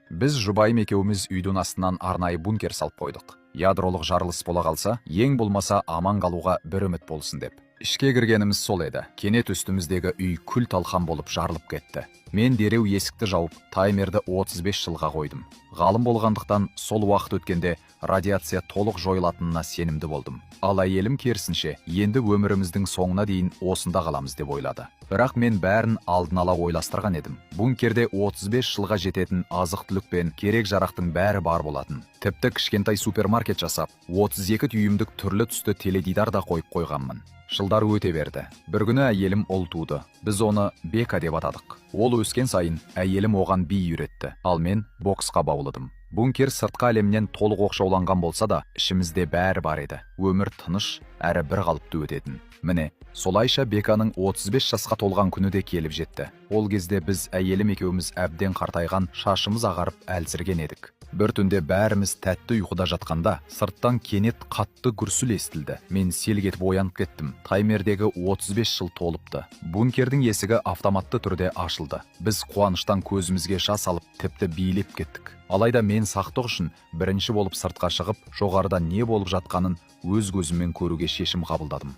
Біз жұбайым екеуміз үйдің астынан арнайы бункер салып қойдық. Ядролық жарылыс бола қалса, ең болмаса аман қалуға бір үміт болсын деп. Ішке кіргеніміз сол еді. Кенет үстіміздегі үй күл талқан болып жарылып кетті. Мен дереу есікті жауып, таймерді 35 жылға қойдым. Ғалым болғандықтан сол уақыт өткенде радиация толық жойылатынына сенімді болдым. Ал әйелім керісінше, енді өміріміздің соңына дейін осында қаламыз деп ойлады. Бірақ мен бәрін алдын ала ойластырған едім. Бункерде 35 жылға жететін азық-түлік пен керек жарақтың бәрі бар болатын. Тіпті кішкентай супермаркет жасап, 32 түйімдік түрлі түсті теледидар да қойып қойғанмын. Жылдар өте берді. Бір күні әйелім ұл туды. Біз оны Бека деп атадық. Ол өскен сайын әйелім оған би үйретті, ал мен боксқа баулыдым. Бункер сыртқы әлемнен толық оқшауланған болса да, ішімізде бәрі бар еді. Өмір тыныш, әрі бір қалыпты өтетін. Міне, солайша Беканың 35 жасқа толған күні де келіп жетті. Ол кезде біз әйелім екеуміз әбден қартайған, шашымыз ағарып әлсірген едік. Бір түнде бәріміз тәтті ұйқыда жатқанда, сырттан кенет қатты гүрсіл естілді. Мен селк етіп оянып кеттім. Таймердегі 35 жыл толыпты. Бункердің есігі автоматты түрде ашылды. Біз қуаныштан көзімізге жас алып, тіпті билеп кеттік. Алайда мен сақтық үшін бірінші болып сыртқа шығып, жоғарыда не болып жатқанын өз көзіммен көруге шешім қабылдадым.